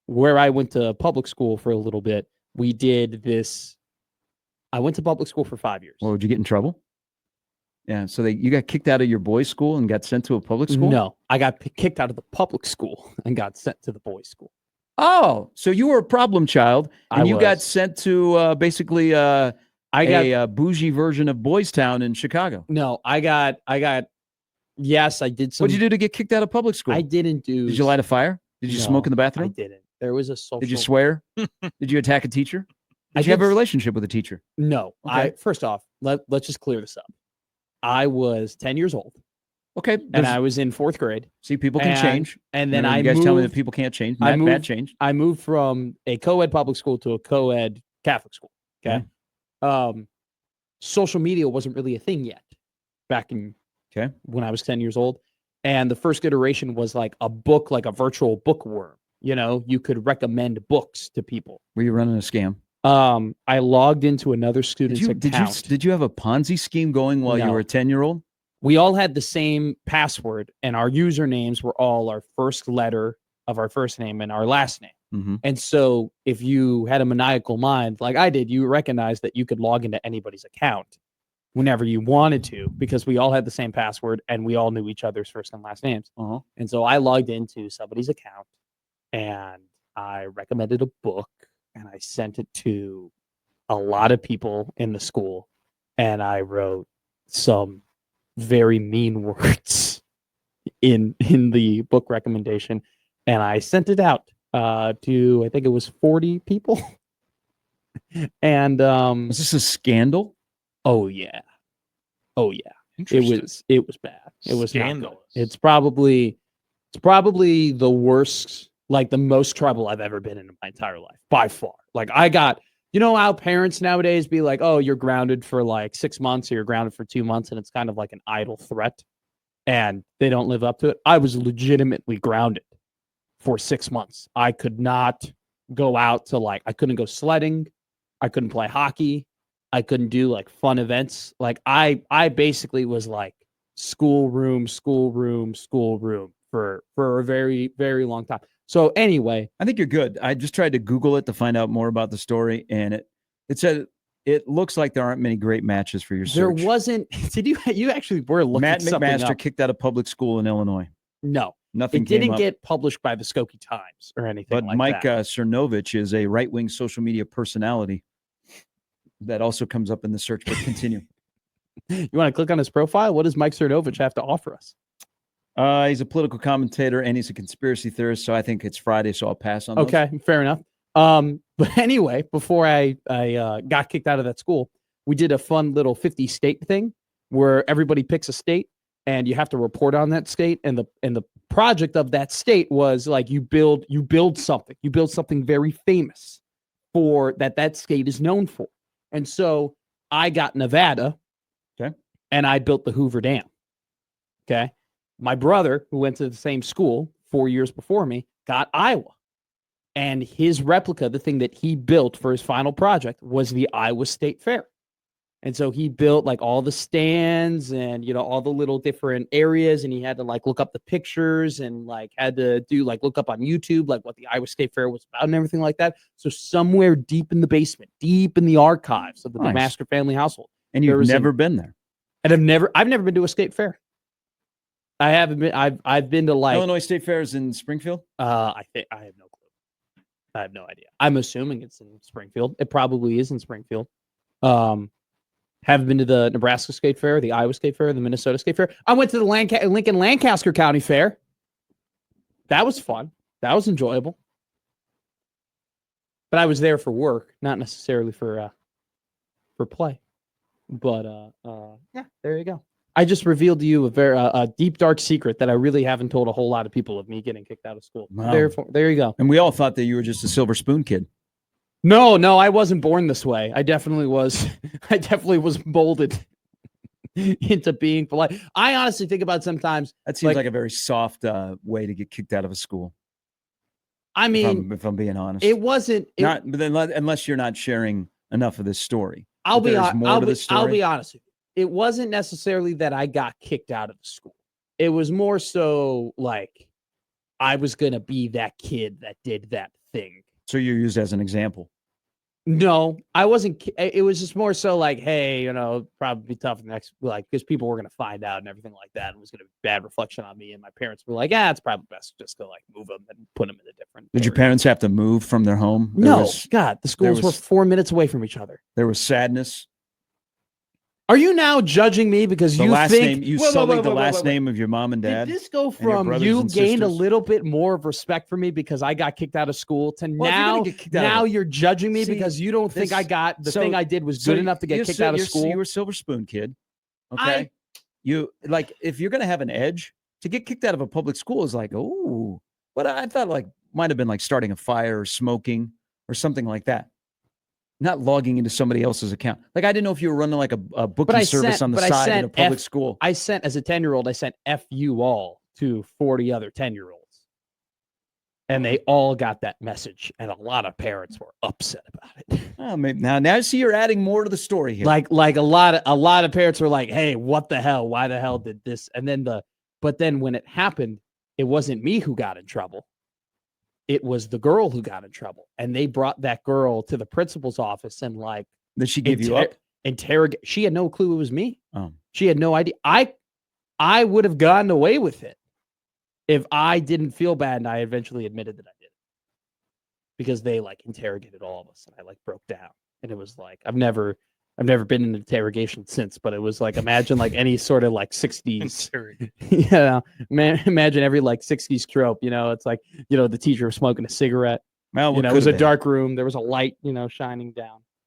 where I went to public school for a little bit, we did this. I went to public school for 5 years. Well, would you get in trouble? Yeah, so you got kicked out of your boys' school and got sent to a public school? No, I got kicked out of the public school and got sent to the boys' school. Oh, so you were a problem child, and you got sent to basically a bougie version of Boys Town in Chicago. No, I got. Yes, I did. What'd you do to get kicked out of public school? I didn't do. Did you light a fire? Did you smoke in the bathroom? I didn't. There was a social. Did you swear? Did you attack a teacher? Did you have a relationship with a teacher? No. Okay. First off, let's just clear this up. I was 10 years old. Okay. And I was in 4th grade. See, people can change. And then you guys tell me that people can't change. Matt changed. I moved from a co-ed public school to a co-ed Catholic school. Okay. Social media wasn't really a thing yet back in when I was 10 years old. And the first iteration was like a book, like a virtual bookworm. You know, you could recommend books to people. Were you running a scam? I logged into another student's account. Did you have a Ponzi scheme going while you were a 10-year-old? We all had the same password, and our usernames were all our first letter of our first name and our last name. Mm-hmm. And so if you had a maniacal mind, like I did, you recognized that you could log into anybody's account whenever you wanted to, because we all had the same password and we all knew each other's first and last names. Uh-huh. And so I logged into somebody's account and I recommended a book and I sent it to a lot of people in the school. And I wrote some very mean words in the book recommendation. And I sent it out to, I think it was 40 people. And was this a scandal? Oh yeah. It was bad. It was scandalous. It's probably the worst, like the most trouble I've ever been in my entire life by far. Like I got, you know how parents nowadays be like, oh, you're grounded for like 6 months or you're grounded for 2 months, and it's kind of like an idle threat and they don't live up to it. I was legitimately grounded for 6 months. I could not go out to I couldn't go sledding. I couldn't play hockey. I couldn't do like fun events. Like I basically was like schoolroom for a very, very long time. So anyway, I think you're good. I just tried to Google it to find out more about the story, and it said it looks like there aren't many great matches for your search. There wasn't. Did you actually were looking Matt something McMaster up? kicked out of public school in Illinois. No, nothing. It didn't get published by the Skokie Times or anything. But like Mike that. Cernovich is a right-wing social media personality that also comes up in the search. But continue. You want to click on his profile? What does Mike Cernovich have to offer us? He's a political commentator and he's a conspiracy theorist. So I think it's Friday, so I'll pass on those. Okay, fair enough. But anyway, before I got kicked out of that school, we did a fun little 50 state thing where everybody picks a state and you have to report on that state. And the project of that state was like you build something very famous for that state is known for. And so I got Nevada. Okay. And I built the Hoover Dam. Okay. My brother, who went to the same school 4 years before me, got Iowa. And his replica, the thing that he built for his final project, was the Iowa State Fair. And so he built like all the stands and, you know, all the little different areas. And he had to like look up the pictures and like had to do like look up on YouTube, like what the Iowa State Fair was about and everything like that. So somewhere deep in the basement, deep in the archives of the Master family household. And you've never been there. And I've never been to a state fair. I haven't been. I've been to like Illinois State Fair is in Springfield. I think I have no clue. I have no idea. I'm assuming it's in Springfield. It probably is in Springfield. Haven't been to the Nebraska State Fair, the Iowa State Fair, the Minnesota State Fair. I went to the Lincoln Lancaster County Fair. That was fun. That was enjoyable. But I was there for work, not necessarily for play. But yeah, there you go. I just revealed to you a deep, dark secret that I really haven't told a whole lot of people of me getting kicked out of school. Wow. There you go. And we all thought that you were just a silver spoon kid. No, I wasn't born this way. I definitely was. I definitely was molded into being polite. I honestly think about sometimes. That seems like a very soft way to get kicked out of a school. I mean, if I'm being honest, it wasn't. But then, unless you're not sharing enough of this story, I'll be honest. It wasn't necessarily that I got kicked out of the school. It was more so like I was going to be that kid that did that thing. So you're used as an example. No, I wasn't. It was just more so like, hey, probably be tough next, like, because people were going to find out and everything like that. And it was going to be bad reflection on me. And my parents were like, it's probably best just to like move them and put them in a different. Did your parents have to move from their home? No, God, the schools were 4 minutes away from each other. There was sadness. Are you now judging me because you think you sullied the last name of your mom and dad? Did this go from you gained a little bit more of respect for me because I got kicked out of school to now you're judging me because you don't think I got the thing I did was good enough to get kicked out of school? You were a silver spoon kid. Okay. You like if you're gonna have an edge to get kicked out of a public school is like, oh, but I thought like might have been like starting a fire or smoking or something like that. Not logging into somebody else's account. Like, I didn't know if you were running like a booking service on the side in a public school. I sent, as a 10-year-old, I sent F you all to 40 other 10-year-olds. And they all got that message. And a lot of parents were upset about it. Oh, maybe now I see you're adding more to the story here. Like a lot of parents were like, hey, what the hell? Why the hell did this? And then but then when it happened, it wasn't me who got in trouble. It was the girl who got in trouble, and they brought that girl to the principal's office and like. Did she give you up? Interrogate. She had no clue it was me. Oh. She had no idea. I would have gotten away with it if I didn't feel bad and I eventually admitted that I did it, because they like interrogated all of us and I like broke down, and it was like I've never been in an interrogation since, but it was like, imagine like any sort of like 60s, imagine every like 60s trope, it's like, the teacher was smoking a cigarette, well, it was a dark room. There was a light, shining down.